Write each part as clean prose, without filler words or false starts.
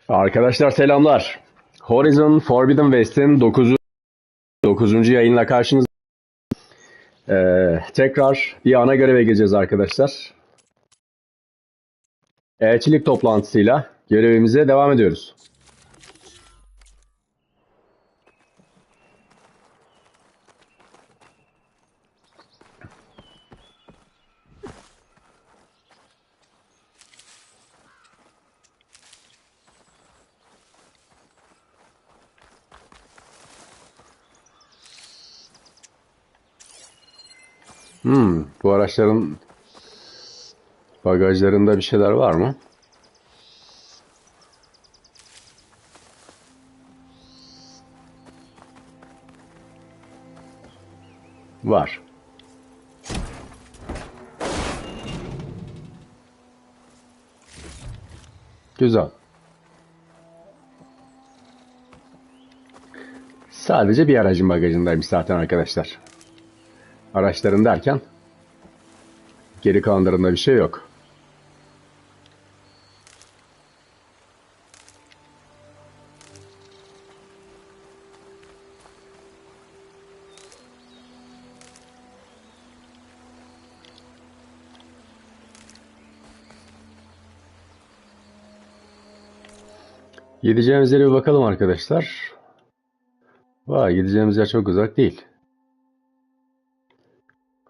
Arkadaşlar selamlar. Horizon Forbidden West'in 9. yayınla karşınızda. Tekrar bir ana göreve gireceğiz arkadaşlar. Elçilik toplantısıyla görevimize devam ediyoruz. Bu araçların bagajlarında bir şeyler var mı? Var. Güzel. Sadece bir aracın bagajındaymış zaten arkadaşlar. Araçların derken geri kalanlarında bir şey yok. Gideceğimiz yere bir bakalım arkadaşlar. Vay, gideceğimiz yer çok uzak değil.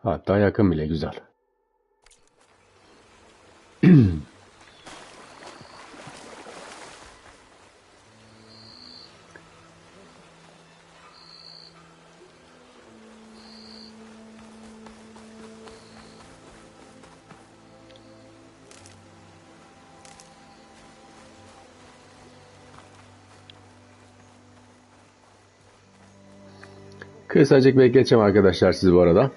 Hatta yakın bile, güzel. Kısacık bekleteceğim arkadaşlar sizi bu arada.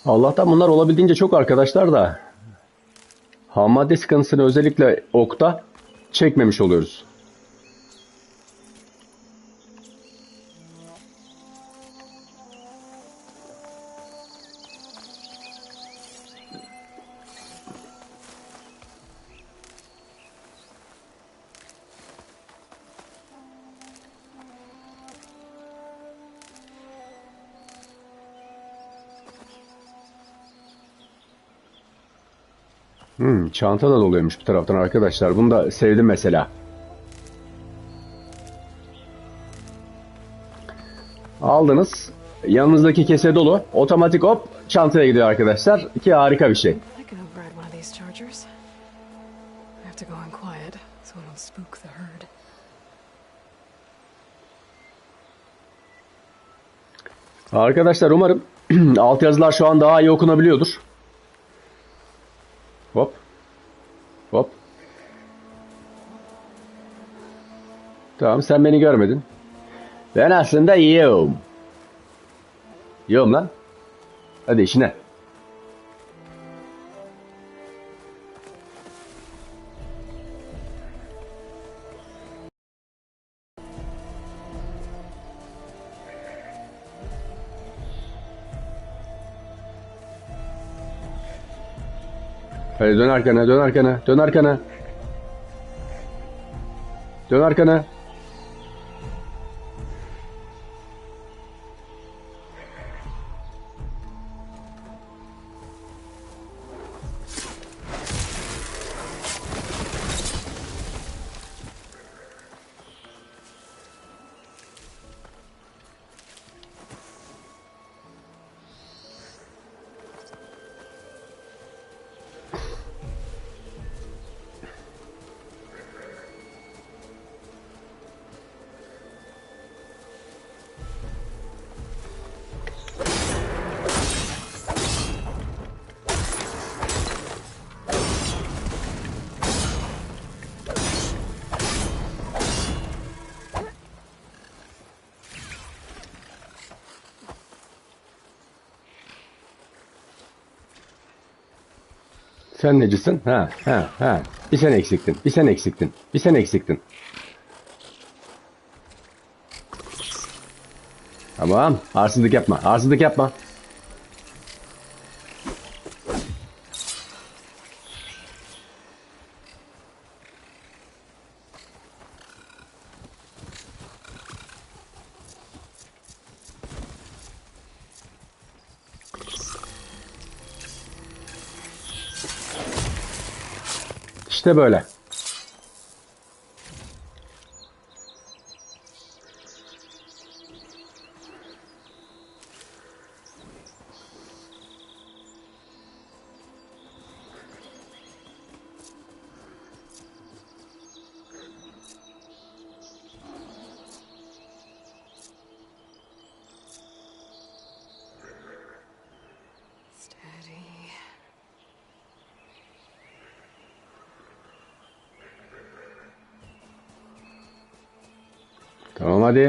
Allah'tan bunlar olabildiğince çok arkadaşlar da ham madde sıkıntısını özellikle okta çekmemiş oluyoruz. Çanta da doluyormuş bir taraftan arkadaşlar. Bunu da sevdim mesela. Aldınız. Yanınızdaki kese dolu. Otomatik hop çantaya gidiyor arkadaşlar. Ki harika bir şey. Arkadaşlar umarım altyazılar şu an daha iyi okunabiliyordur. Hop. Hop. Tamam, sen beni görmedin. Ben aslında yiyorum. Yiyorum lan. Hadi işine. Hadi dön arkana, dön arkana, dön arkana. Dön arkana. Sen necisin? Ha, ha, ha. Bir sen eksiktin. Bir sen eksiktin. Bir sen eksiktin. Tamam. Arsızlık yapma. Arsızlık yapma. İşte böyle. Tamam hadi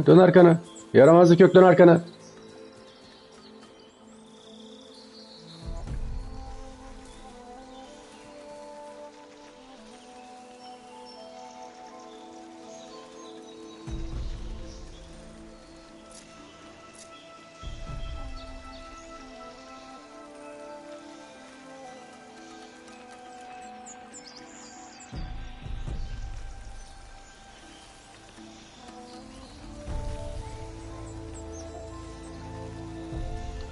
dön arkana. Yaramazlık yok, dön arkana.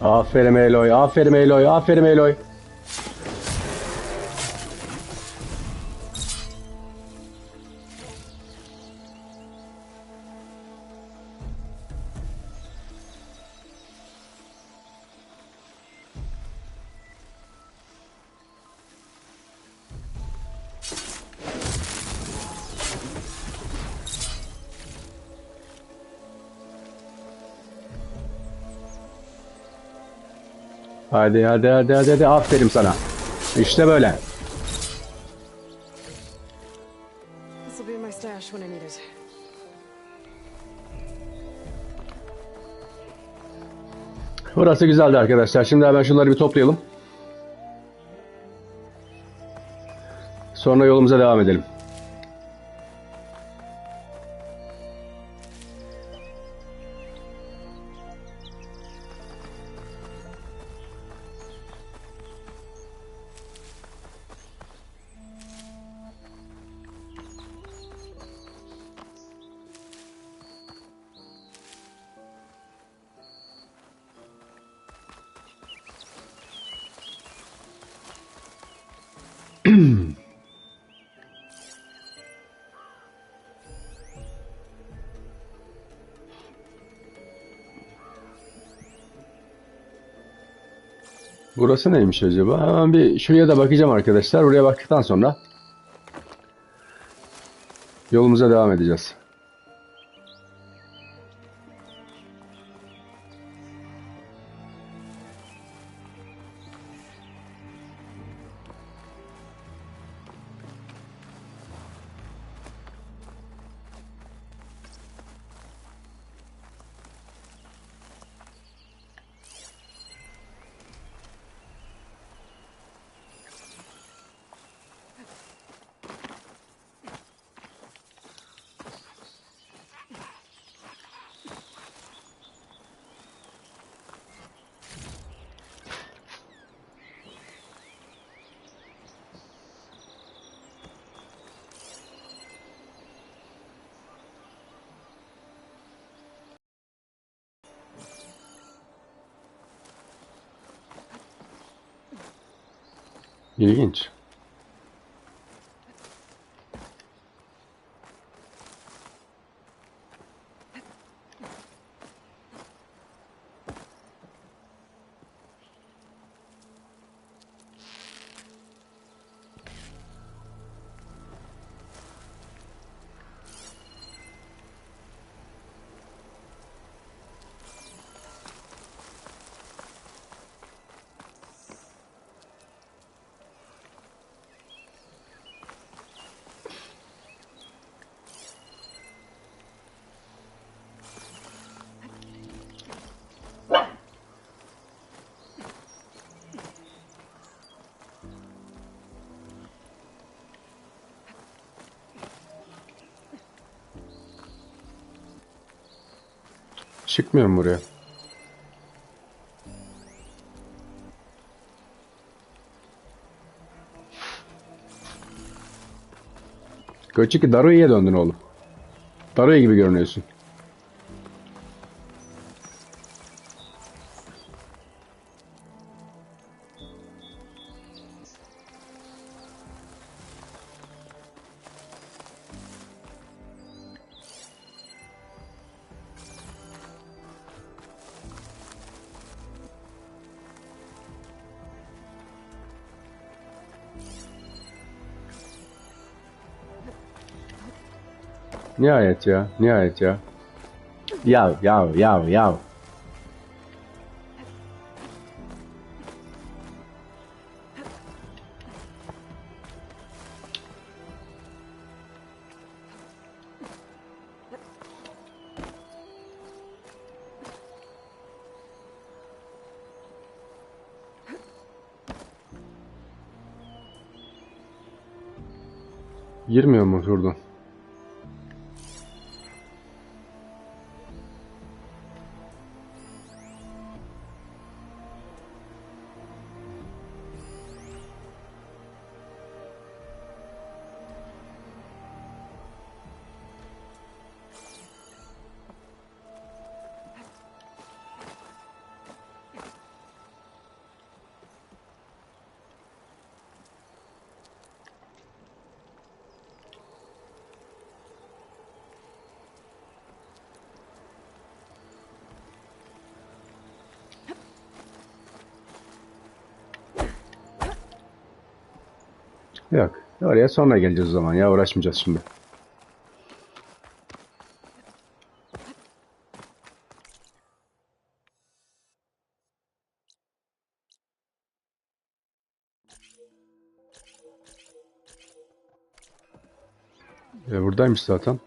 Aferin Eloy. Hadi. Aferin sana. İşte böyle. Burası güzeldi arkadaşlar. Şimdi hemen şunları bir toplayalım. Sonra yolumuza devam edelim. Burası neymiş acaba? Hemen bir şuraya da bakacağım arkadaşlar. Buraya baktıktan sonra yolumuza devam edeceğiz. İlginç. Çıkmıyor mu buraya? Göçeki Daru'ya döndün oğlum. Daru'ya gibi görünüyorsun. Nihayet ya. Nihayet ya. Yav. Girmiyor mu şuradan? Yok. Oraya sonra geleceğiz o zaman ya. Uğraşmayacağız şimdi. Buradaymış zaten.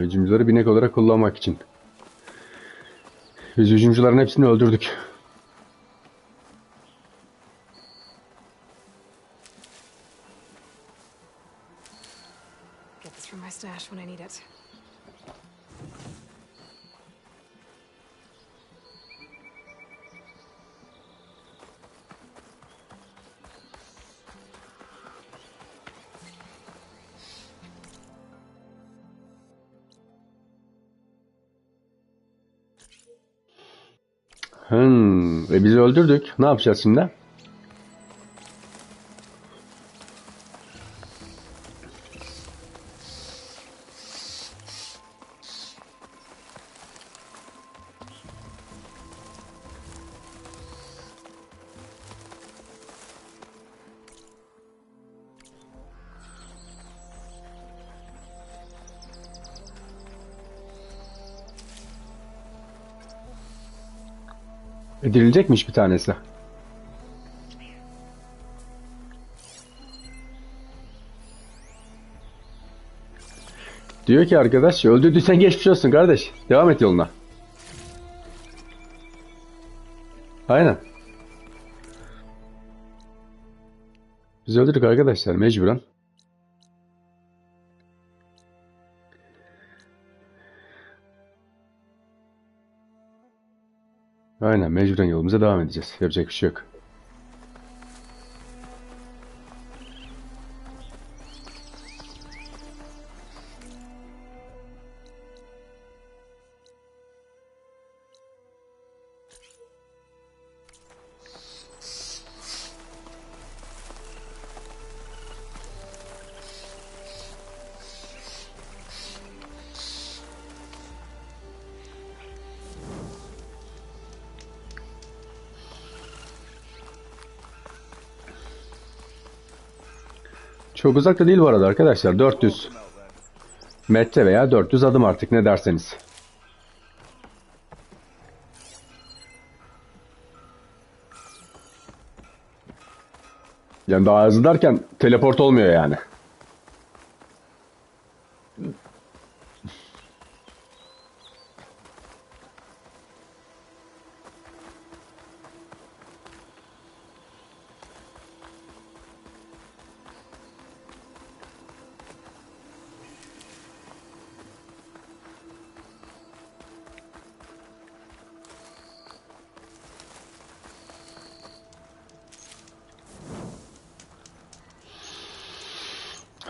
Hücumcuları binek olarak kullanmak için. Biz hücumcuların hepsini öldürdük. Get this from my stash when I need it. Ve bizi öldürdük. Ne yapacağız şimdi? Dirilecekmiş bir tanesi. Diyor ki arkadaş, öldürdüysen geçmiş olsun kardeş. Devam et yoluna. Aynen. Biz öldürdük arkadaşlar mecburen. Aynen mecburen yolumuza devam edeceğiz. Yapacak bir şey yok. Çok uzakta değil bu arada arkadaşlar. 400 metre veya 400 adım artık ne derseniz. Yani daha hızlı derken teleport olmuyor yani.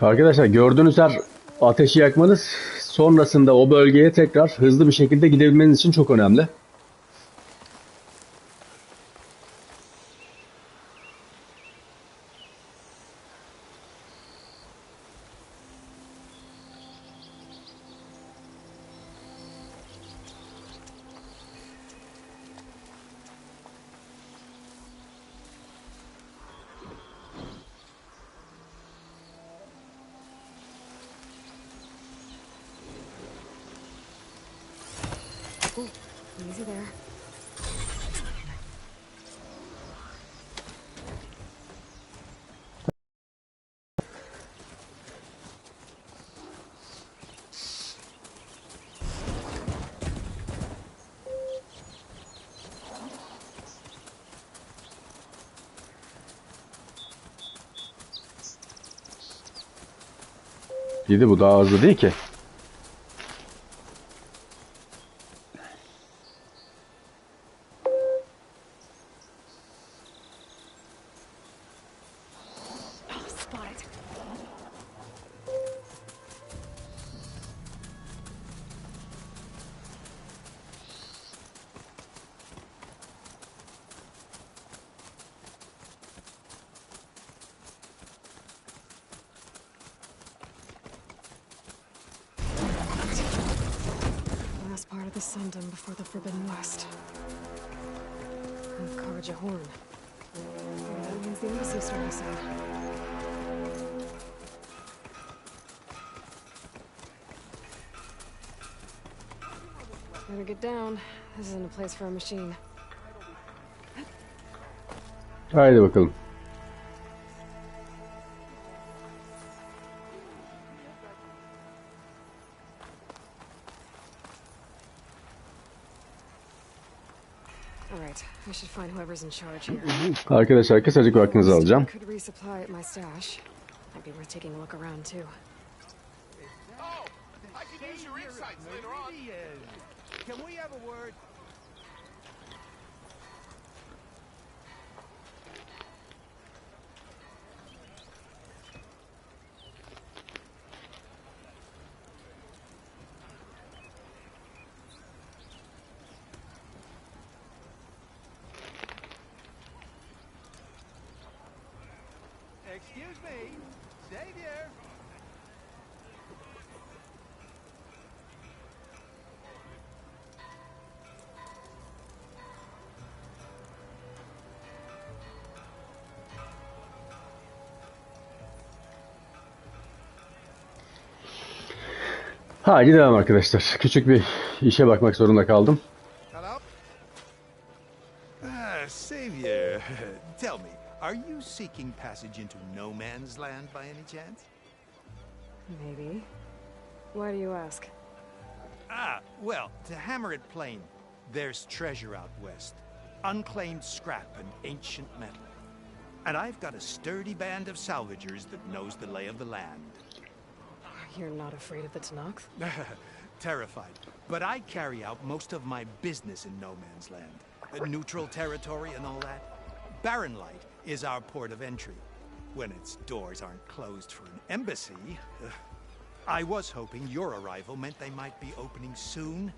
Arkadaşlar gördüğünüz her ateşi yakmanız sonrasında o bölgeye tekrar hızlı bir şekilde gidebilmeniz için çok önemli. Easy there. Yedi bu daha hızlı değil ki. Last part of the Sundom before the Forbidden West. Encourage a horn. That means the embassy starting soon. Better get down. This isn't a place for a machine. Haydi bakalım. Alright, I should find whoever's in charge here. Arkadaşlar kısacık vaktinizi alacağım. Could resupply at my stash. Might be worth taking a look around too. Oh, I can use your insights later on. Can we have a word? Excuse me. Stay there. Haydi devam arkadaşlar. Küçük bir işe bakmak zorunda kaldım. Hello? Savior, tell me, are you seeking passage into no man's land by any chance? Maybe. Why do you ask? Well, to hammer it plain, there's treasure out west. Unclaimed scrap and ancient metal. And I've got a sturdy band of salvagers that knows the lay of the land. You're not afraid of the Tanakh? Terrified. But I carry out most of my business in no man's land. Neutral territory and all that. Barren Light is our port of entry. When its doors aren't closed for an embassy. I was hoping your arrival meant they might be opening soon.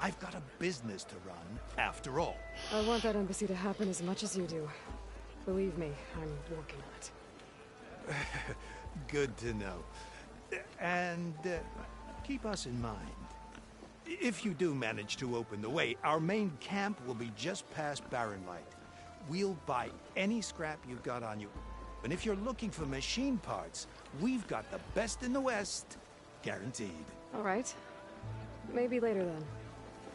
I've got a business to run, after all. I want that embassy to happen as much as you do. Believe me, I'm working on it. Good to know. And keep us in mind. If you do manage to open the way, our main camp will be just past Barren Light. We'll buy any scrap you've got on you. And if you're looking for machine parts, we've got the best in the West, guaranteed. All right. Maybe later then.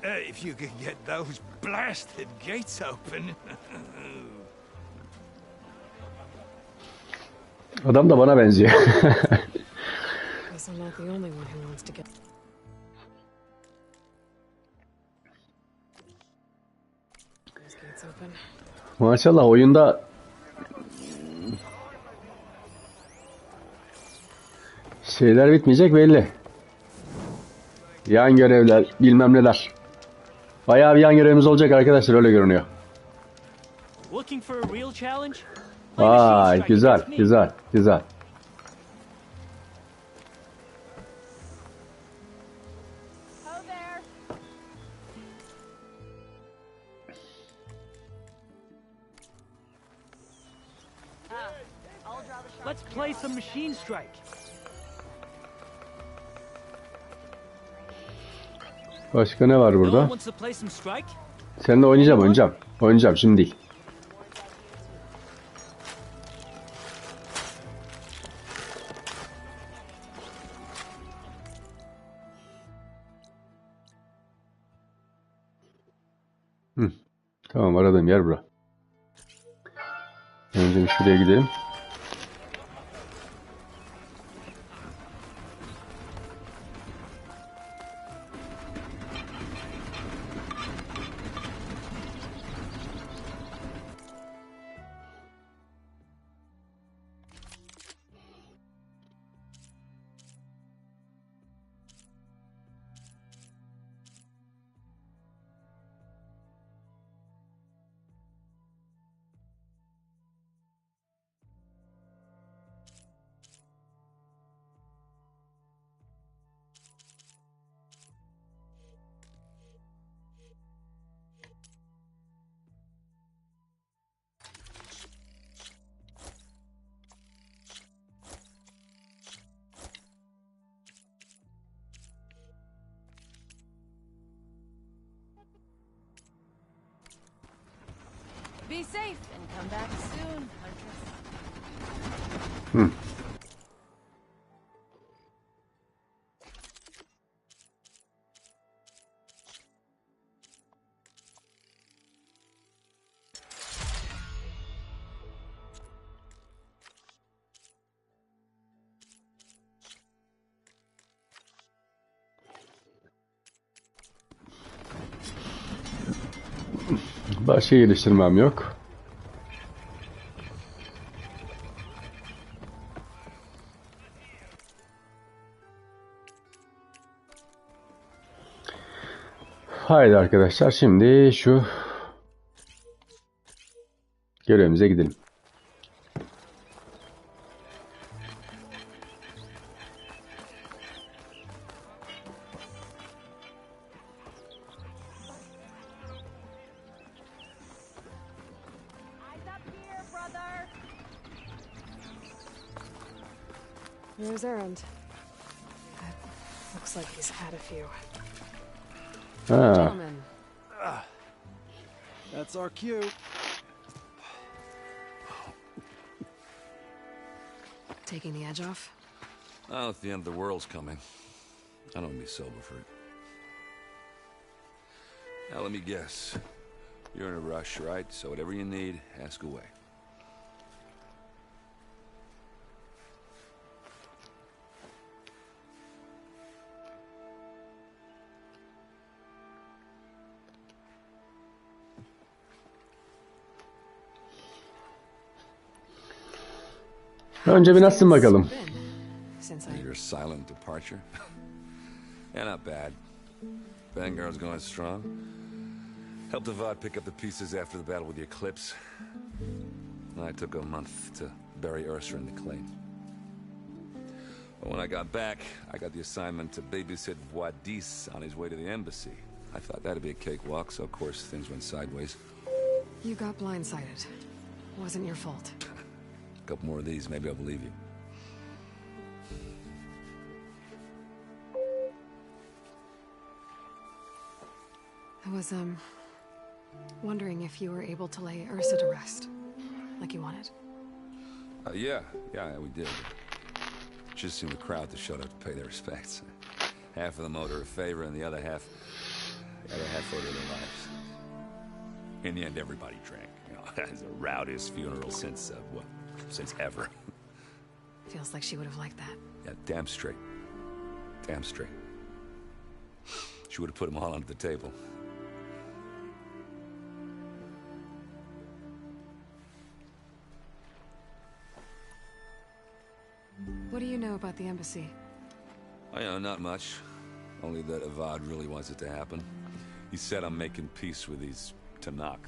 If you could get those blasted gates open. Adam da bana benziyor. Guess I'm not the only one who wants to get... Those gates open. Maşallah oyunda şeyler bitmeyecek belli. Yan görevler, bilmem neler. Bayağı bir yan görevimiz olacak arkadaşlar, öyle görünüyor. Looking for a real challenge? Vay güzel, güzel, güzel. Let's play some Machine Strike. Başka ne var No one burada? wants to play some Strike? Seninle oynayacağım. Oynayacağım şimdi değil. Tamam, aradığım yer bura. Önce bir şuraya gidelim. Be safe and come back soon, Huntress. Başka geliştirmem yok. Haydi arkadaşlar, şimdi şu görevimize gidelim. Here's Errand. Looks like he's had a few. Ha, Gentlemen, That's our cue. taking the edge off. Oh, if the end of the world's coming, I don't be sober for it. Now let me guess. You're in a rush, right? So whatever you need, ask away. önce bir nasılsın bakalım? Since I Your silent departure? Yeah, not bad. Vanguard's going strong. Helped Avad pick up the pieces after the battle with the Eclipse. I took a month to bury Ursa in the claim. But when I got back, I got the assignment to babysit Wadis on his way to the embassy. I thought that'd be a cakewalk, so of course things went sideways. you got blindsided. Wasn't your fault. A couple more of these, maybe I'll believe you. I was, wondering if you were able to lay Ursa to rest, like you wanted. Yeah, we did. Just seemed the crowd that showed up to pay their respects. Half of them owed her a favor, and the other half owed her their lives. In the end, everybody drank. You know, it's the rowdiest funeral since ever. Feels like she would have liked that. Yeah, damn straight. Damn straight. She would have put them all under the table. What do you know about the embassy? I know, not much. Only that Avad really wants it to happen. He said I'm making peace with these Tanakh.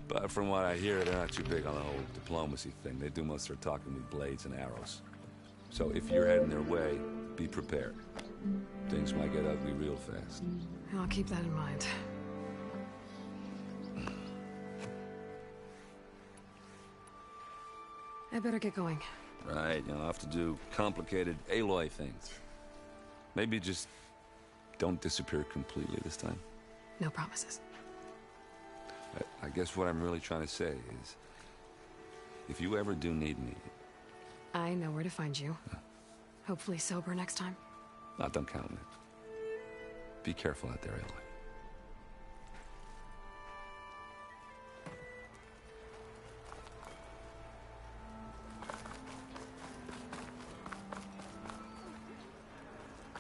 But from what I hear, they're not too big on the whole diplomacy thing. They do most of their talking with blades and arrows. So if you're heading their way, be prepared. Things might get ugly real fast. I'll keep that in mind. I better get going. Right, you'll have to do complicated Aloy things. Maybe just don't disappear completely this time. No promises. I guess what I'm really trying to say is, if you ever do need me... I know where to find you. Hopefully sober next time. Don't count on it. Be careful out there, Aloy.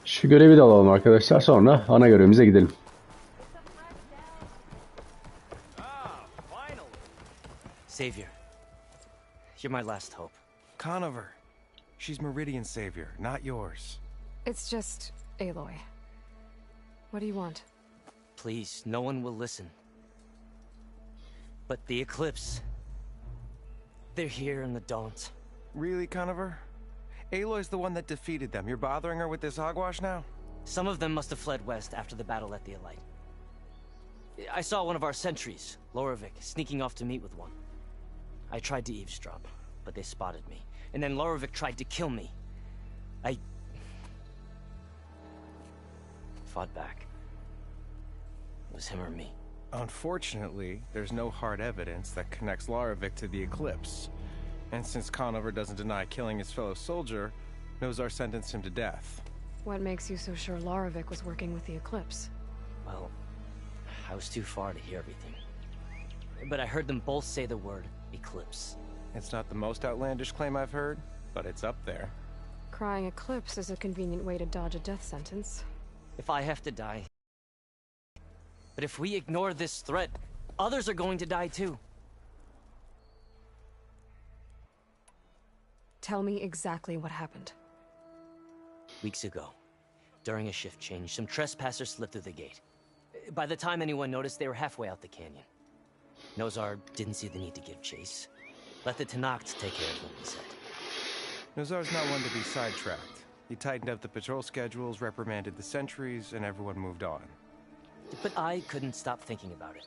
Şu görevi de alalım arkadaşlar. Sonra ana görevimize gidelim. Savior, you're my last hope. Conover. She's Meridian's savior, not yours. It's just Aloy. What do you want? Please, no one will listen. But the Eclipse... they're here in the Daunt. Really, Conover? Aloy's the one that defeated them. You're bothering her with this hogwash now? Some of them must have fled west after the battle at the Elite. I saw one of our sentries, Loravik, sneaking off to meet with one. I tried to eavesdrop, but they spotted me. And then Loravik tried to kill me. I fought back. It was him or me. Unfortunately, there's no hard evidence that connects Loravik to the Eclipse. And since Conover doesn't deny killing his fellow soldier, Nozar sentenced him to death. What makes you so sure Loravik was working with the Eclipse? Well, I was too far to hear everything. But I heard them both say the word Eclipse. It's not the most outlandish claim I've heard, but it's up there. Crying Eclipse is a convenient way to dodge a death sentence. If I have to die. But if we ignore this threat, others are going to die too. Tell me exactly what happened. Weeks ago, during a shift change, some trespassers slipped through the gate. By the time anyone noticed, they were halfway out the canyon. Nozar didn't see the need to give chase. Let the Tenakth take care of them, he said. Nozar's not one to be sidetracked. He tightened up the patrol schedules, reprimanded the sentries, and everyone moved on. But I couldn't stop thinking about it.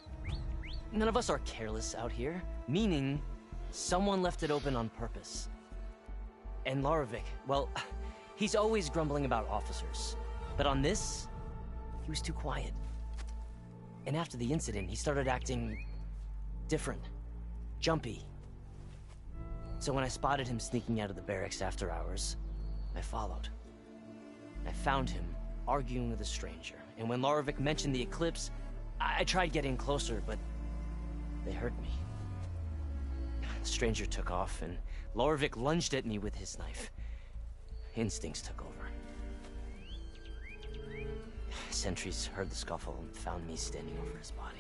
None of us are careless out here, meaning someone left it open on purpose. And Loravik, well, he's always grumbling about officers. But on this, he was too quiet. And after the incident, he started acting different, jumpy. So when I spotted him sneaking out of the barracks after hours, I followed. I found him arguing with a stranger. And when Loravik mentioned the Eclipse, I tried getting closer, but they heard me. The stranger took off, and Loravik lunged at me with his knife. Instincts took over. Sentries heard the scuffle and found me standing over his body.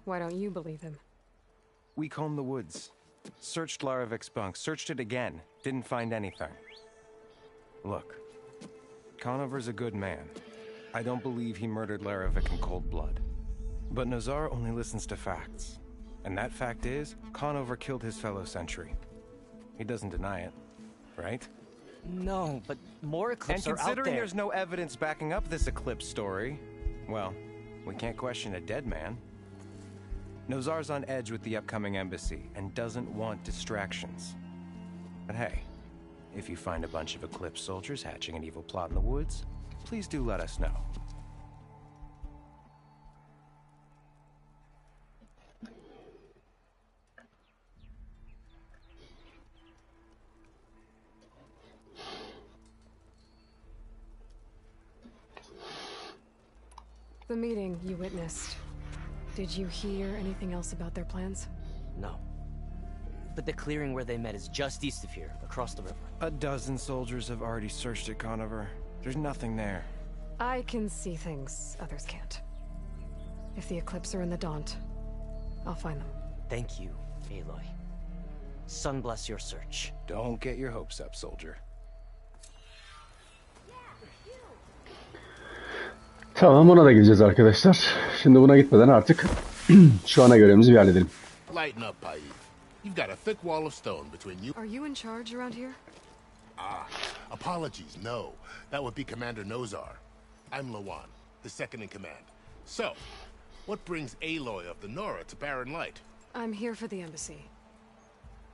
Why don't you believe him? We combed the woods. Searched Laravik's bunk. Searched it again. Didn't find anything. Look. Conover's a good man. I don't believe he murdered Loravik in cold blood. But Nozar only listens to facts. And that fact is, Conover killed his fellow sentry. He doesn't deny it, right? No, but more Eclipse are out there. And considering there's no evidence backing up this Eclipse story, well, we can't question a dead man. Nozar's on edge with the upcoming embassy and doesn't want distractions. But hey, if you find a bunch of Eclipse soldiers hatching an evil plot in the woods, please do let us know. The meeting you witnessed. Did you hear anything else about their plans? No. But the clearing where they met is just east of here, across the river. A dozen soldiers have already searched it, Conover. There's nothing there. I can see things others can't. If the Eclipse are in the Daunt, I'll find them. Thank you, Aloy. Sun bless your search. Don't get your hopes up, soldier. Tamam, ona da gideceğiz arkadaşlar. Şimdi buna gitmeden artık şu ana görevimizi bir halledelim. Lighten up, Paid. You've got a thick wall of stone between you. Are you in charge around here? Apologies, no. That would be Commander Nozar. I'm Lawan, the second in command. So, what brings Aloy of the Nora to Barren Light? I'm here for the embassy.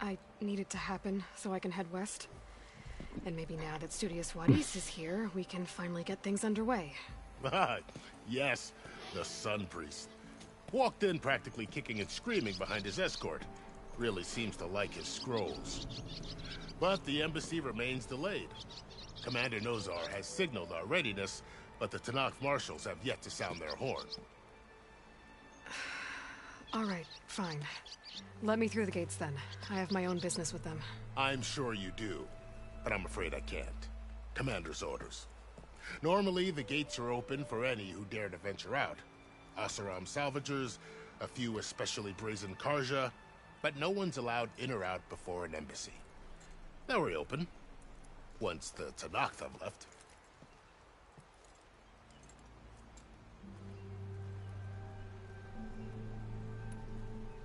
I need it to happen so I can head west. And maybe now that Studious Wadis is here, we can finally get things underway. Yes, the Sun Priest. Walked in practically kicking and screaming behind his escort. Really seems to like his scrolls. But the embassy remains delayed. Commander Nozar has signaled our readiness, but the Tanakh marshals have yet to sound their horn. All right, fine. Let me through the gates then. I have my own business with them. I'm sure you do, but I'm afraid I can't. Commander's orders. Normally, the gates are open for any who dare to venture out. Asaram salvagers, a few especially brazen Karja, but no one's allowed in or out before an embassy. They'll reopen, once the Tanakh have left.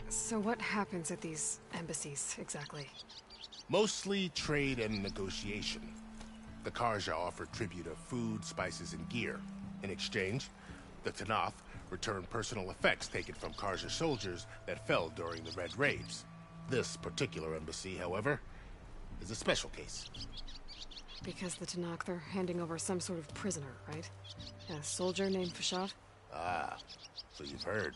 So what happens at these embassies, exactly? Mostly trade and negotiation. The Karja offer tribute of food, spices, and gear. In exchange, the Tanakh return personal effects taken from Karja soldiers that fell during the Red Raids. This particular embassy, however, is a special case. Because the Tanakh, they're handing over some sort of prisoner, right? A soldier named Fashat? Ah, so you've heard.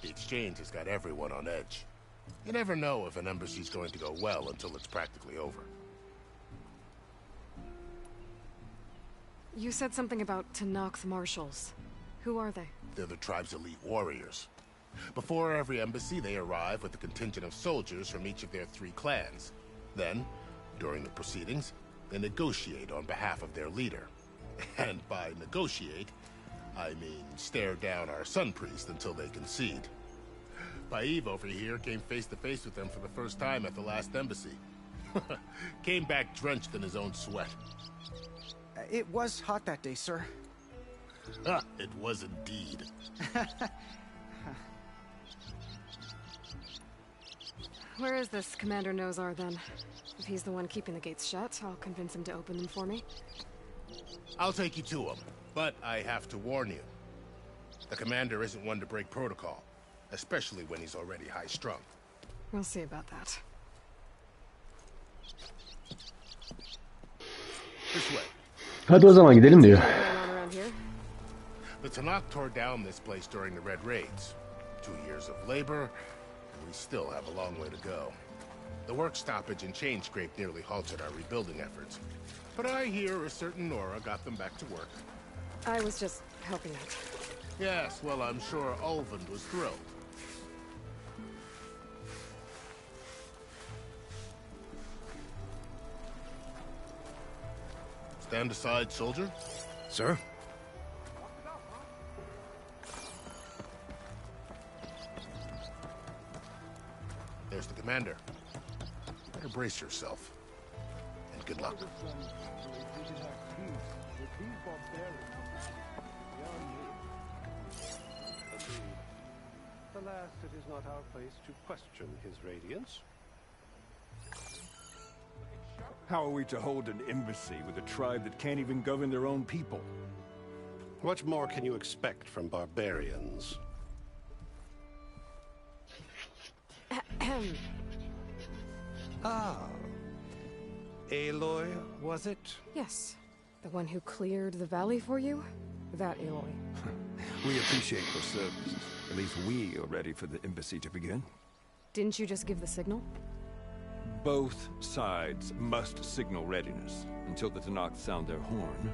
The exchange has got everyone on edge. You never know if an embassy's going to go well until it's practically over. You said something about Tanakh marshals. Who are they? They're the tribe's elite warriors. Before every embassy, they arrive with a contingent of soldiers from each of their 3 clans. Then, during the proceedings, they negotiate on behalf of their leader. And by negotiate, I mean stare down our Sun Priest until they concede. Paiv over here came face to face with them for the first time at the last embassy. Came back drenched in his own sweat. It was hot that day, sir. It was indeed. Where is this Commander Nozar, then? If he's the one keeping the gates shut, I'll convince him to open them for me. I'll take you to him, but I have to warn you. The commander isn't one to break protocol, especially when he's already high-strung. We'll see about that. This way. Hadi o zaman gidelim diyor. Going on around here? The Tanakh tore down this place during the Red Raids. 2 years of labor, and we still have a long way to go. The work stoppage and chain scrape nearly halted our rebuilding efforts. But I hear a certain Nora got them back to work. I was just helping out. Yes, well, I'm sure Ulvund was thrilled. Stand aside, soldier. Sir? There's the commander. Better brace yourself. And good luck. Alas, it is not our place to question his radiance. How are we to hold an embassy with a tribe that can't even govern their own people? What more can you expect from barbarians? Ah. Aloy, was it? Yes. The one who cleared the valley for you? That Aloy. We appreciate your service. At least we are ready for the embassy to begin. Didn't you just give the signal? Both sides must signal readiness. Until the Tanakh sound their horn,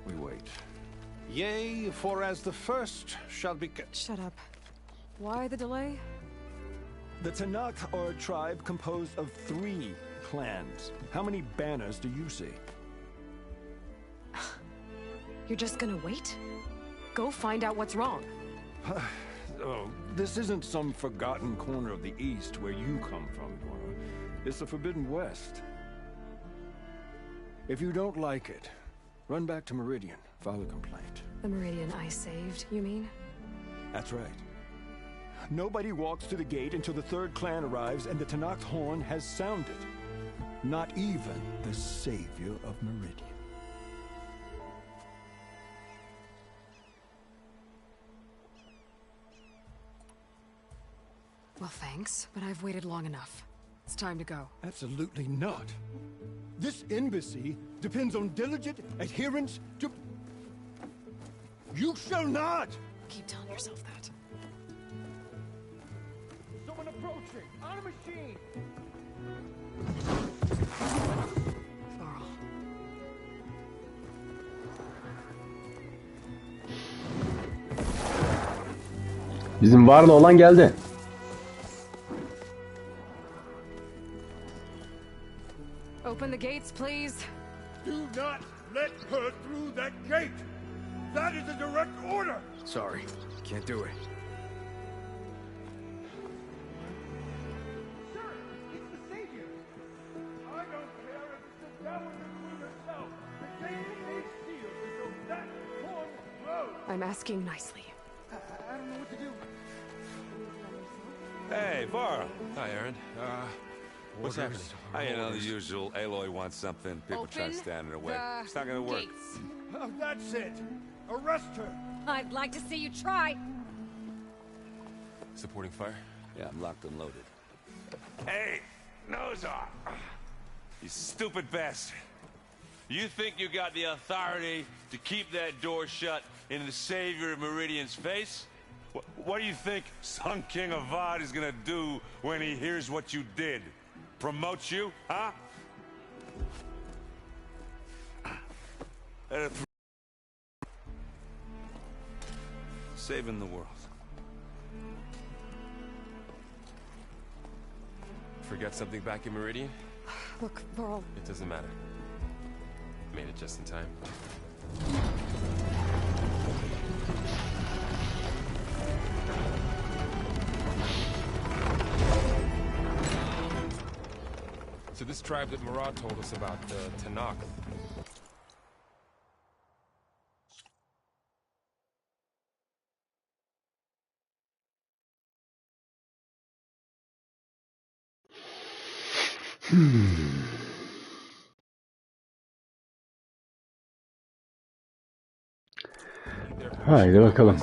we wait. Yea, for as the first shall be... Shut up. Why the delay? The Tanakh are a tribe composed of 3 clans. How many banners do you see? You're just gonna wait? Go find out what's wrong. Oh, this isn't some forgotten corner of the East where you come from, Nora. It's the Forbidden West. If you don't like it, run back to Meridian, file a complaint. The Meridian I saved, you mean? That's right. Nobody walks to the gate until the 3rd clan arrives and the Tanakh horn has sounded. Not even the savior of Meridian. Well, thanks, but I've waited long enough. It's time to go. Absolutely not. This embassy depends on diligent adherence to... You shall not! Keep telling yourself that. Someone approaching! On a machine! Varl. Bizim Varlı olan geldi. Open the gates, please. Do not let her through that gate! That is a direct order! Sorry, can't do it. Sir, it's the Savior! I don't care if it's the devil queen herself. The gate is sealed until that horn blows! I'm asking nicely. I don't know what to do. Hey, Varl. Hi, Aaron. What's happening? You know, the usual. Aloy wants something. People try to stand in her way. It's not gonna work. Oh, that's it! Arrest her! I'd like to see you try. Supporting fire? Yeah, I'm locked and loaded. Hey, nose off! You stupid bastard! You think you got the authority to keep that door shut in the Savior of Meridian's face? What do you think Sun King Avad is gonna do when he hears what you did? Promote you, huh? Saving the world. Forget something back in Meridian? Look, Varl. It doesn't matter. Made it just in time. So this tribe that Murad told us about, the Tanakh. Haydi bakalım.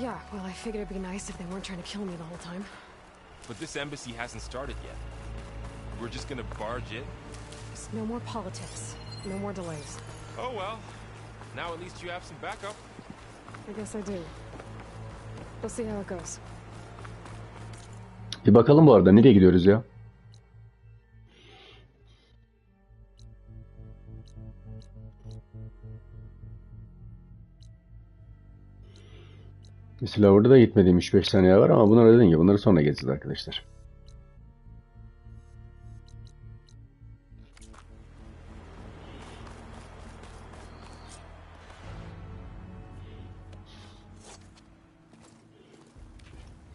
Yeah, well, I figured it'd be nice if they weren't trying to kill me the whole time. But this embassy hasn't started yet. We're just gonna barge in? Just no more politics. No more delays. Oh well. Now at least you have some backup. I guess I do. We'll see how it goes. Bir bakalım bu arada nereye gidiyoruz ya? Mesela orada da gitmediğim 3-5 saniye var ama bunları dediğim gibi bunları sonra gezeceğiz arkadaşlar.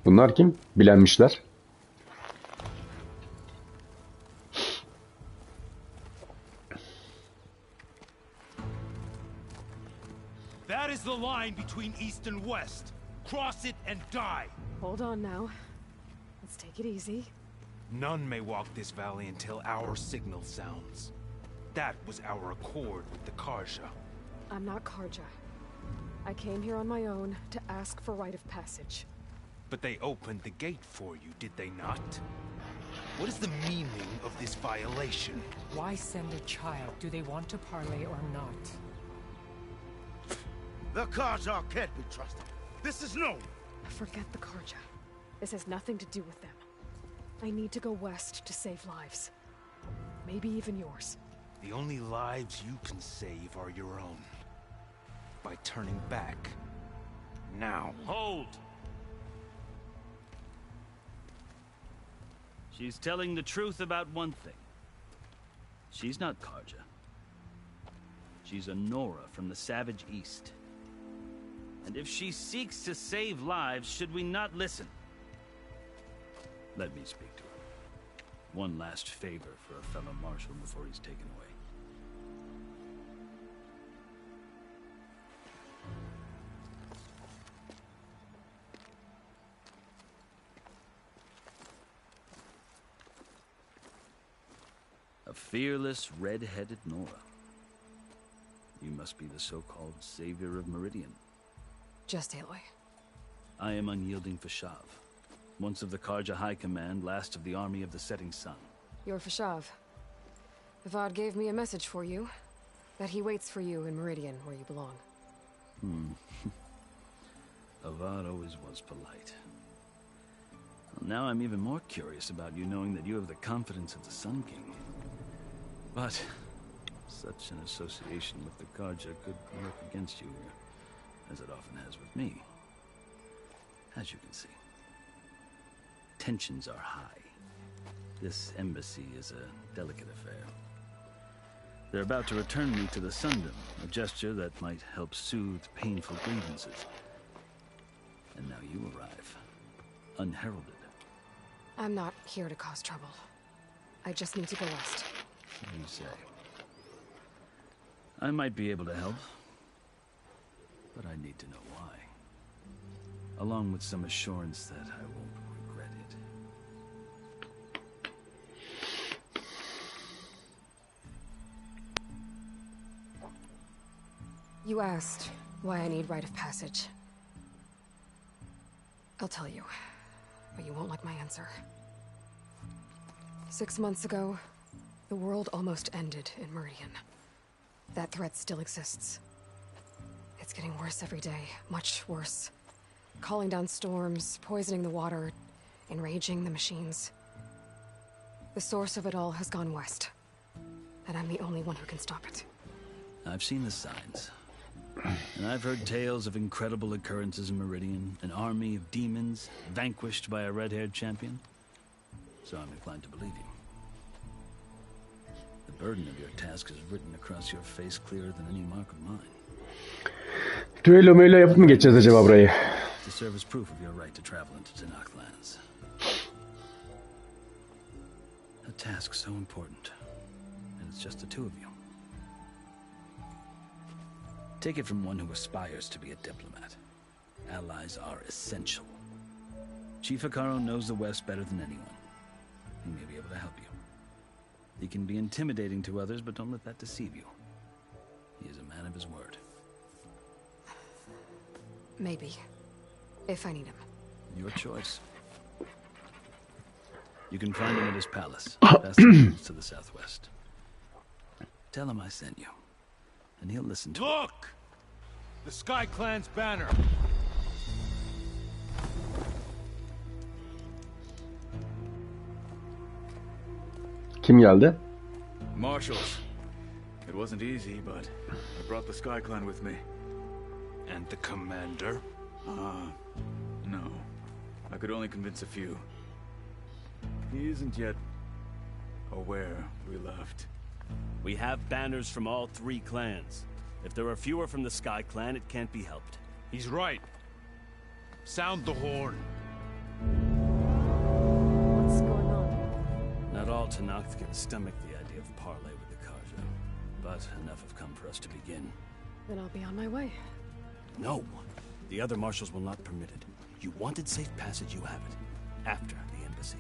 Bunlar kim? Bilenmişler. That is the line between East and West. Cross it and die. Hold on now. Let's take it easy. None may walk this valley until our signal sounds. That was our accord with the Karja. I'm not Karja. I came here on my own to ask for rite of passage. But they opened the gate for you, did they not? What is the meaning of this violation? Why send a child? Do they want to parley or not? The Karja can't be trusted. This is known. Forget the Karja. This has nothing to do with them. I need to go west to save lives. Maybe even yours. The only lives you can save are your own. By turning back. Now. Hold! She's telling the truth about one thing. She's not Karja. She's a Nora from the Savage East. And if she seeks to save lives, should we not listen? Let me speak to her. One last favor for a fellow marshal before he's taken away. A fearless, red-headed Nora. You must be the so-called savior of Meridian. Just Aloy. I am unyielding Fashav. Once of the Karja High Command, last of the army of the setting sun. You're Fashav. Avad gave me a message for you. That he waits for you in Meridian, where you belong. Avad always was polite. Well, now I'm even more curious about you knowing that you have the confidence of the Sun King. But such an association with the Karja could work against you here, as it often has with me. As you can see, tensions are high. This embassy is a delicate affair. They're about to return me to the Sundom, a gesture that might help soothe painful grievances. And now you arrive, unheralded. I'm not here to cause trouble. I just need to go west. You say. I might be able to help, but I need to know why. Along with some assurance that I won't regret it. You asked why I need rite of passage. I'll tell you, but you won't like my answer. 6 months ago, the world almost ended in Meridian. That threat still exists. It's getting worse every day, much worse. Calling down storms, poisoning the water, enraging the machines. The source of it all has gone west, and I'm the only one who can stop it. I've seen the signs. And I've heard tales of incredible occurrences in Meridian, an army of demons vanquished by a red-haired champion. So I'm inclined to believe you. The burden of your task is written across your face clearer than any mark of mine. Düello müyle yapıp mı geçeceğiz acaba burayı? To serve as proof of your right to travel into Tanakh lands. A task so important, and it's just the two of you. Take it from one who aspires to be a diplomat. Allies are essential. Chief Hikaru knows the West better than anyone. He may be able to help you. He can be intimidating to others, but don't let that deceive you. He is a man of his word. Maybe. If I need him. Your choice. You can find him at his palace, past the mountains to the southwest. Tell him I sent you, and he'll listen to Look! The Sky Clan's banner! Kim geldi? Marshals. It wasn't easy, but I brought the Sky Clan with me. And the commander? No. I could only convince a few. He isn't yet aware we left. We have banners from all 3 clans. If there are fewer from the Sky Clan, it can't be helped. He's right. Sound the horn. What's going on? Not all Tanakh can stomach the idea of parley with the Karja, but enough have come for us to begin. Then I'll be on my way. No. The other marshals will not permit it. You wanted safe passage, you have it. After the embassy.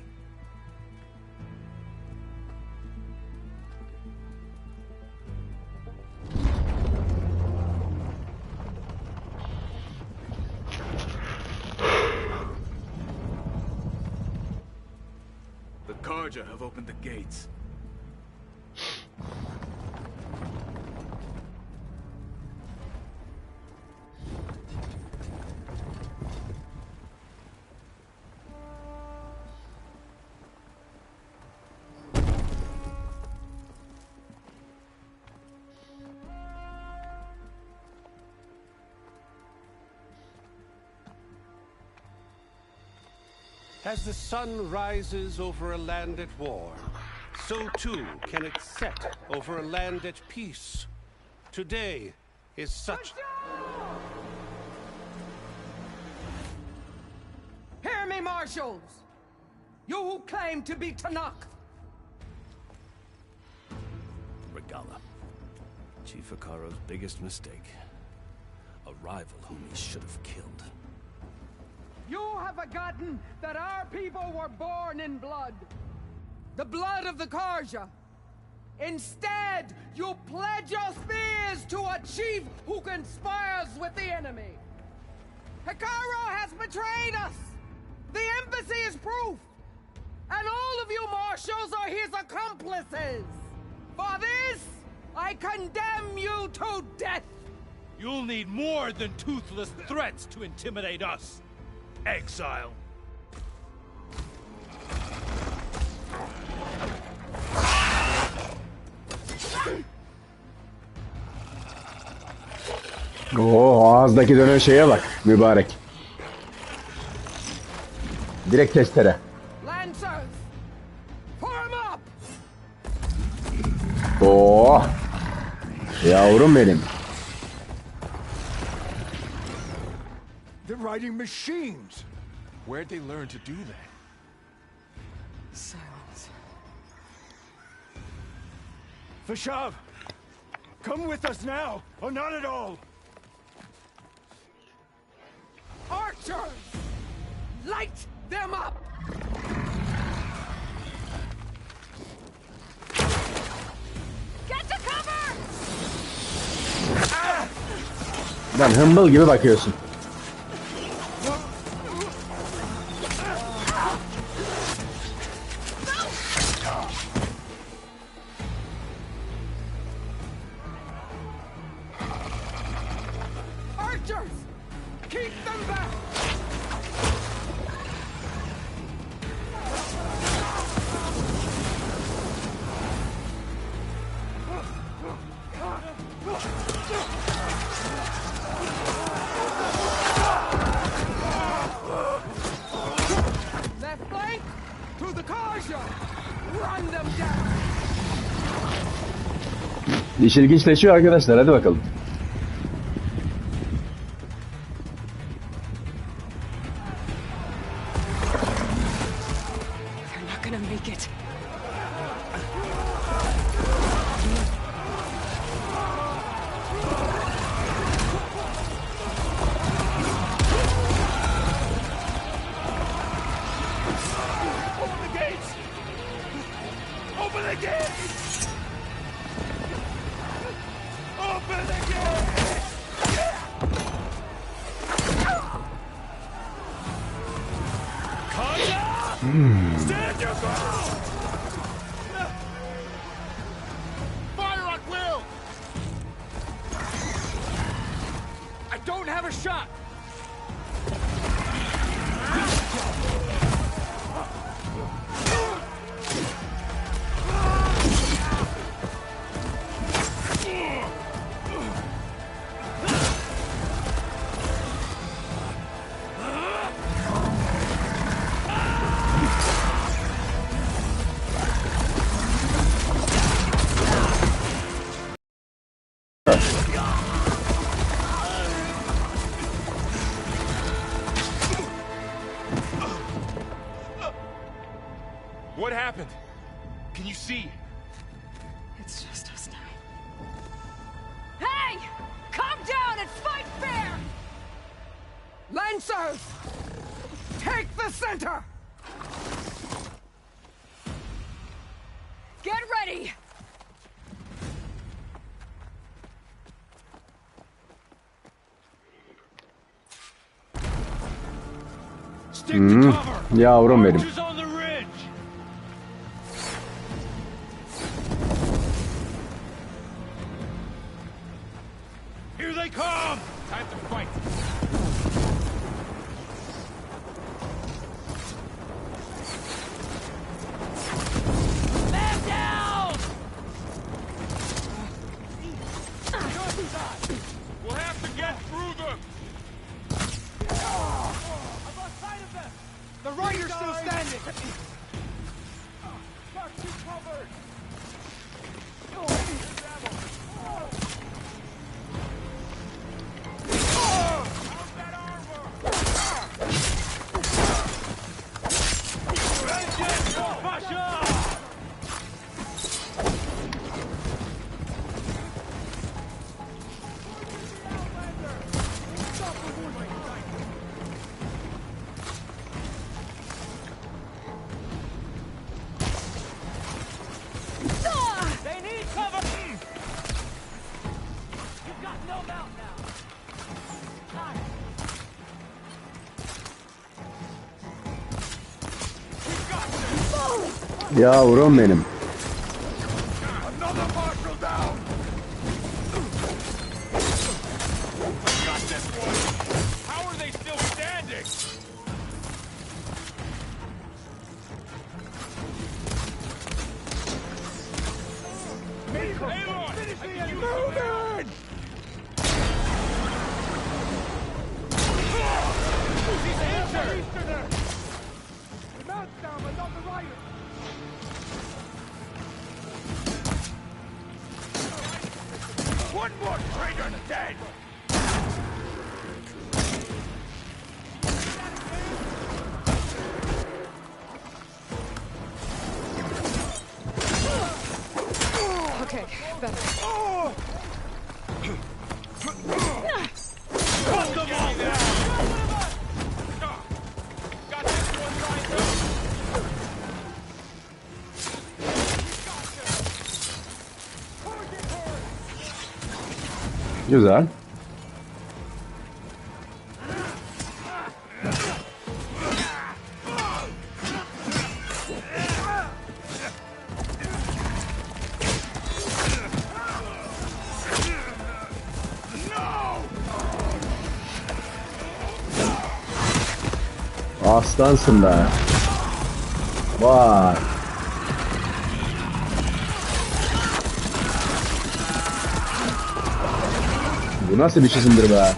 The Karja have opened the gates. As the sun rises over a land at war, so too can it set over a land at peace. Today is such... Hear me, marshals! You who claim to be Tanakh! Regala. Chief Hikaru's biggest mistake. A rival whom he should have killed. You have forgotten that our people were born in blood. The blood of the Karja. Instead, you pledge your spears to a chief who conspires with the enemy. Hikaru has betrayed us! The embassy is proof! And all of you marshals are his accomplices! For this, I condemn you to death! You'll need more than toothless threats to intimidate us. Exile. Oo, ağızdaki dönen şeye bak mübarek. Direkt testere. Lancers! Form up! Oo. Yavrum benim. They're riding machines. Where'd they learn to do that? Silence. Vashav, come with us now, or not at all. Archers! Light them up! Get to cover! Lan hımbıl gibi bakıyorsun. Archers! Keep them back! Left flank to the Karja! Run them down! İş ilginçleşiyor arkadaşlar, hadi bakalım. They're not gonna make it. Open the gates! Open the gates! Open the gates! Stand your ground! Fire at will! I don't have a shot! What happened? Can you see? It's just us now. Hey! Calm down and fight fair! Lancers! Take the center! Get ready! Stick to cover! Yavrum benim. Archers on the ridge! Here they come! Time to fight! Man down! We'll have to get through them! The rider's still standing! Yavrum benim. One more traitor dead! Okay, better. Cut them all down! Got this one lined up! Güzel. Aslansın be. Vay. Bu nasıl bir çizimdir be?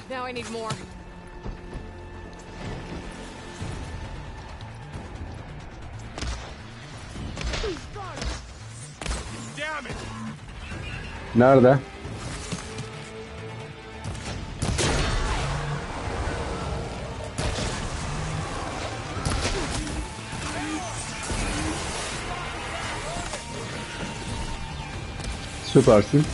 Now I need more. Damn it! Nerede? Süpersin.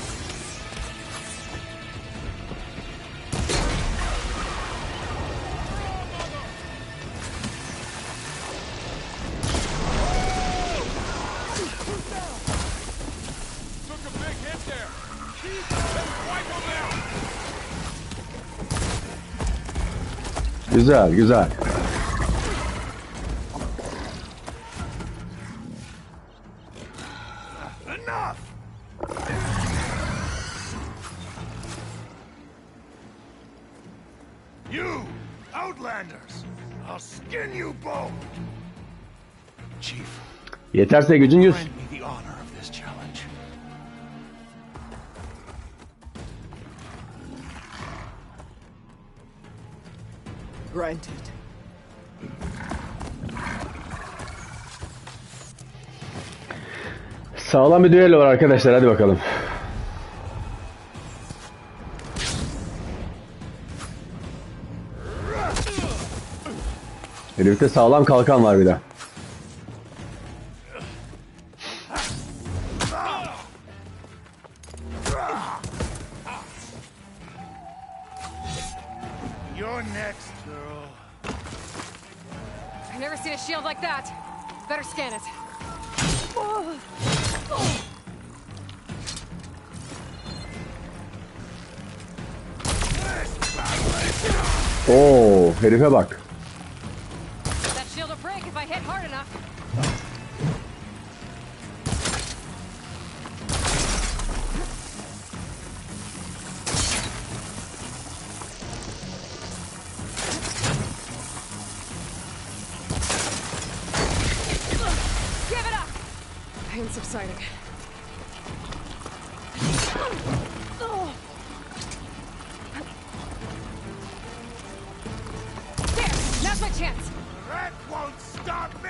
Güzel, güzel. Enough! You, Outlanders! I'll skin you both! Chief. Yeterse gücün 100. Grant me the honor of this challenge. Granted. Sağlam bir düello var arkadaşlar, hadi bakalım. Herifte sağlam kalkan var bir de. You're next, girl. I've never seen a shield like that. Better scan it. Oo, herife bak. That shield will break if I hit hard enough. Give it up! Pain subsiding. Now's my chance. That won't stop me!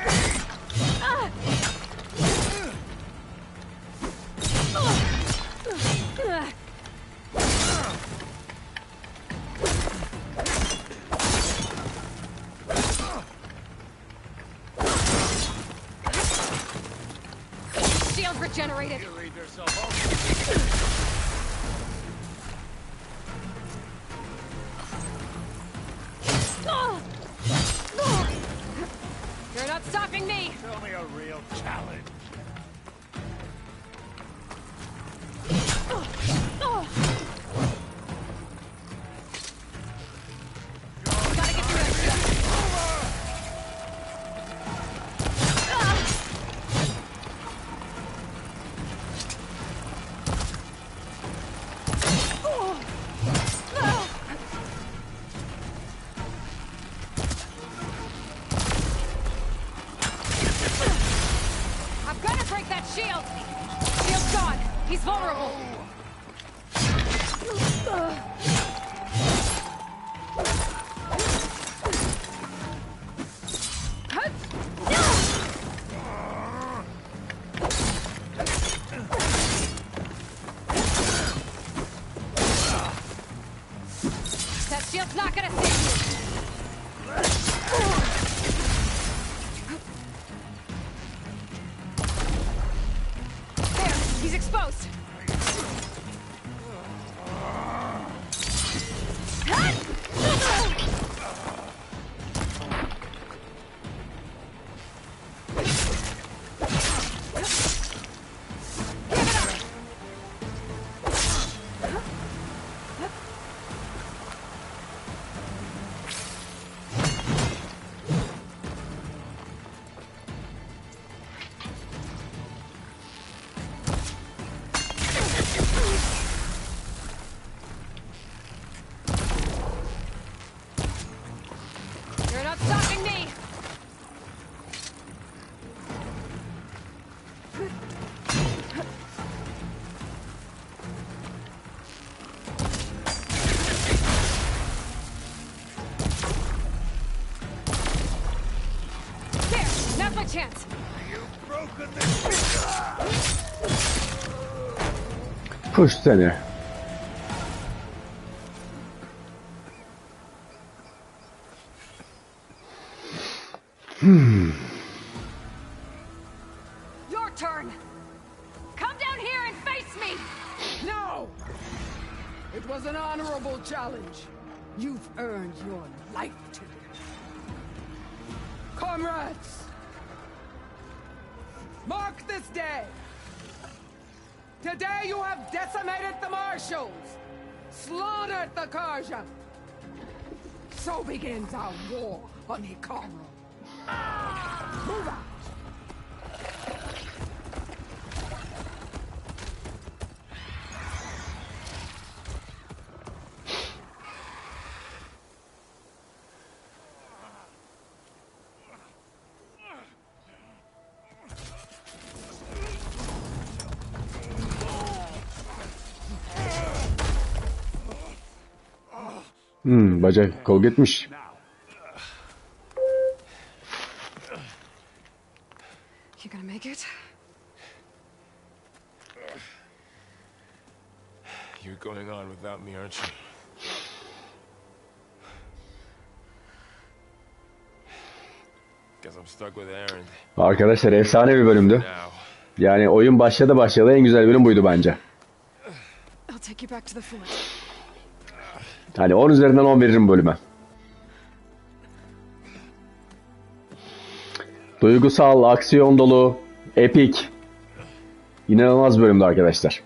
Shield regenerated. You leave yourself open. You're not stopping me. Show me a real challenge. Gotta get through this. I've got to break that shield. Shield's gone. He's vulnerable. That shield's not gonna save you. There, he's exposed. You're not stopping me. There, now's my chance. You've broken this. Push seni. Your turn. Come down here and face me. No! It was an honorable challenge. You've earned your life today. Comrades! Mark this day! Today you have decimated the marshals, slaughtered the Karja. So begins our war on Hikaru. Move out! Bacak kol gitmiş. You gonna make it? You're going on without me, aren't you? Guess I'm stuck with Aaron. Arkadaşlar efsane bir bölümdü. Yani oyun başladı en güzel bölüm buydu bence. I'll take you back to the fort. Hani 10 üzerinden 10 veririm bölüme. Duygusal, aksiyon dolu, epik. İnanılmaz bölümdü arkadaşlar.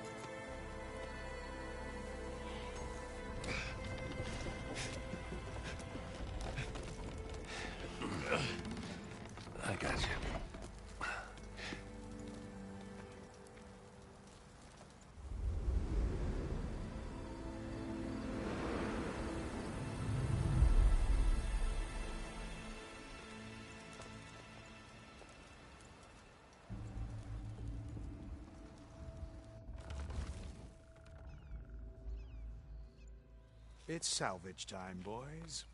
It's salvage time, boys.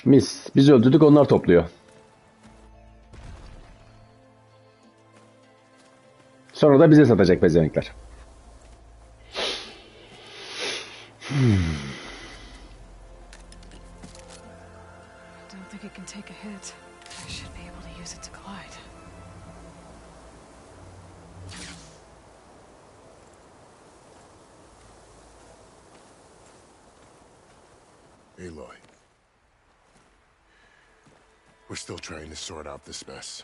Mis. Biz öldürdük, onlar topluyor. Sonra da bize satacak pezevenkler. Don't think it can take a hit. I should be able to use it to glide. Aloy. We're still trying to sort out this mess.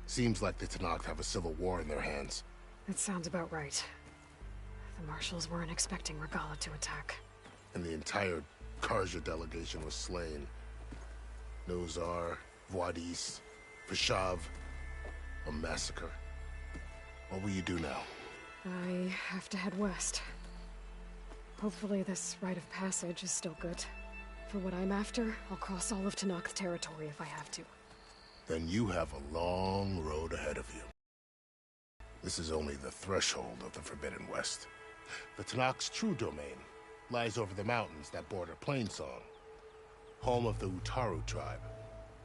Seems like the Tanakh have a civil war in their hands. That sounds about right. The marshals weren't expecting Regala to attack. And the entire Karja delegation was slain. Nozar, Wadis, Fashav. A massacre. What will you do now? I have to head west. Hopefully this rite of passage is still good. For what I'm after, I'll cross all of Tanakh's territory if I have to. Then you have a long road ahead of you. This is only the threshold of the Forbidden West. The Tanakh's true domain lies over the mountains that border Plainsong, home of the Utaru tribe.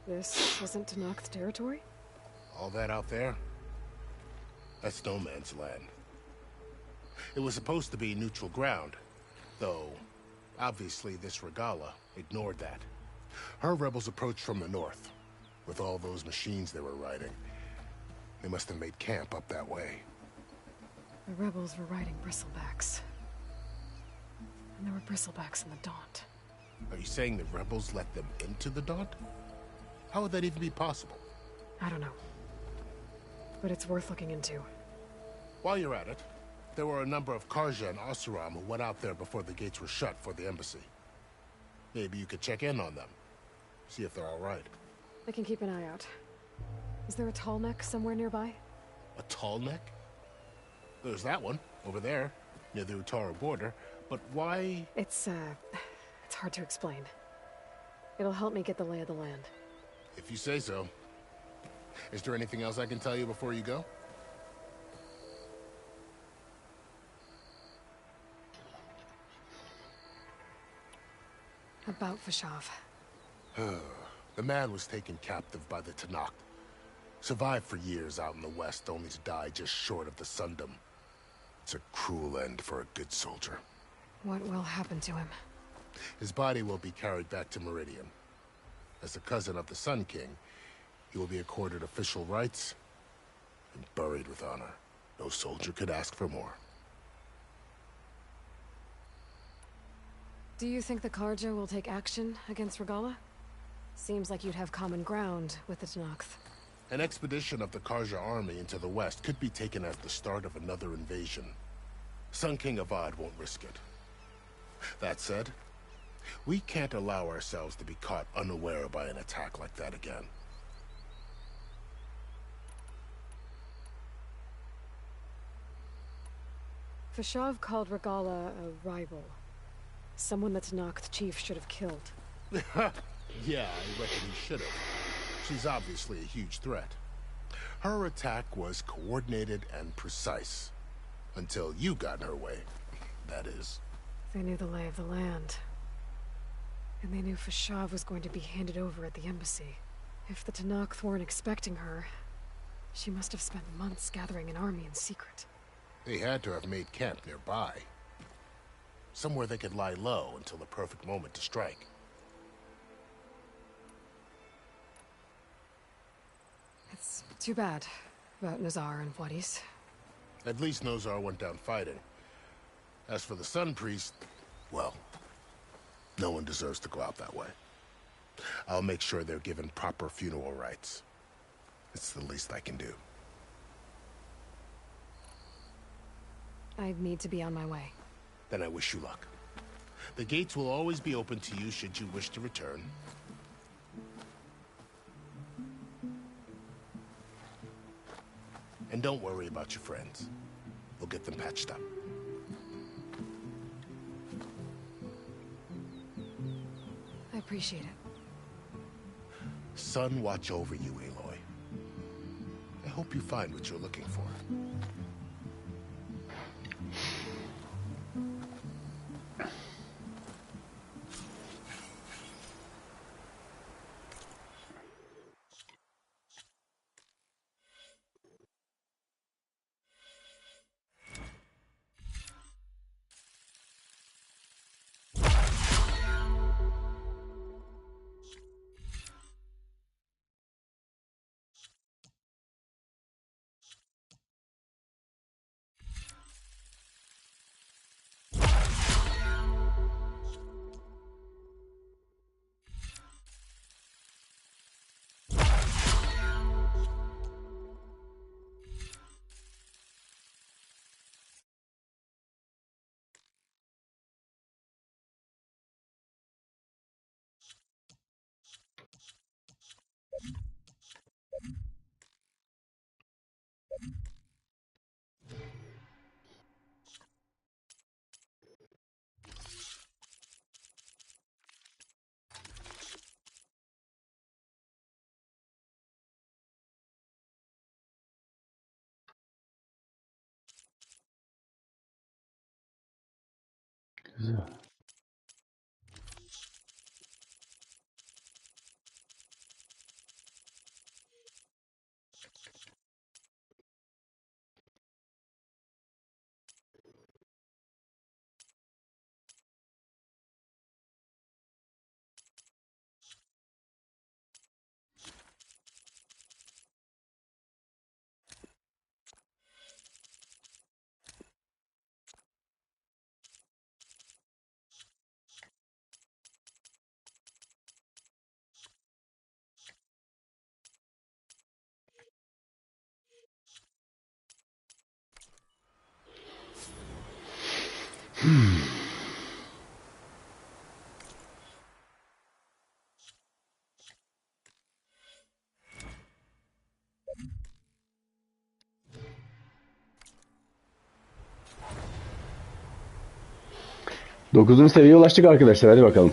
This isn't Tanakh's territory? All that out there? That's no man's land. It was supposed to be neutral ground, though obviously this Regala ignored that. Her rebels approached from the north. With all those machines they were riding, they must have made camp up that way. The rebels were riding bristlebacks. And there were bristlebacks in the Daunt. Are you saying the rebels let them into the Daunt? How would that even be possible? I don't know. But it's worth looking into. While you're at it, there were a number of Karja and Oseram who went out there before the gates were shut for the embassy. Maybe you could check in on them. See if they're all right. I can keep an eye out. Is there a tall neck somewhere nearby? A tall neck? There's that one, over there, near the Utaru border. But why? It's hard to explain. It'll help me get the lay of the land. If you say so. Is there anything else I can tell you before you go? About Fashav. The man was taken captive by the Tanakh. Survived for years out in the west, only to die just short of the Sundom. It's a cruel end for a good soldier. What will happen to him? His body will be carried back to Meridian. As the cousin of the Sun King, he will be accorded official rights and buried with honor. No soldier could ask for more. Do you think the Karja will take action against Regala? Seems like you'd have common ground with the Tanakh. An expedition of the Karja army into the west could be taken as the start of another invasion. Sun King Avad won't risk it. That said, we can't allow ourselves to be caught unaware by an attack like that again. Fashav called Regala a rival. Someone that Tanakh chief should have killed. Yeah, I reckon he should have. She's obviously a huge threat. Her attack was coordinated and precise. Until you got in her way, that is. They knew the lay of the land. And they knew Fashav was going to be handed over at the embassy. If the Tanakh weren't expecting her, she must have spent months gathering an army in secret. They had to have made camp nearby. Somewhere they could lie low until the perfect moment to strike. It's too bad about Nazar and Wadis. At least Nozar went down fighting. As for the Sun Priest, well, no one deserves to go out that way. I'll make sure they're given proper funeral rites. It's the least I can do. I need to be on my way. Then I wish you luck. The gates will always be open to you should you wish to return. And don't worry about your friends. We'll get them patched up. I appreciate it. Sun watch over you, Aloy. I hope you find what you're looking for. Güzel. Dokuzuncu seviyeye ulaştık arkadaşlar. Hadi bakalım.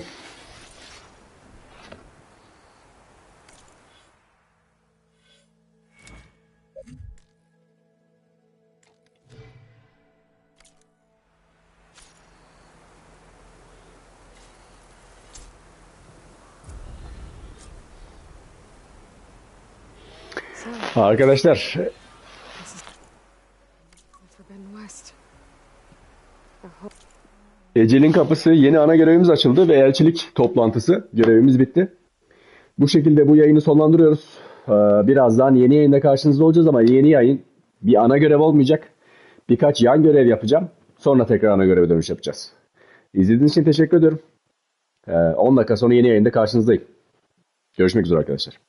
Arkadaşlar, Forbidden West. Ecel'in kapısı, yeni ana görevimiz açıldı ve elçilik toplantısı görevimiz bitti. Bu şekilde bu yayını sonlandırıyoruz. Birazdan yeni yayında karşınızda olacağız ama yeni yayın bir ana görev olmayacak. Birkaç yan görev yapacağım. Sonra tekrar ana göreve dönüş yapacağız. İzlediğiniz için teşekkür ediyorum. 10 dakika sonra yeni yayında karşınızdayım. Görüşmek üzere arkadaşlar.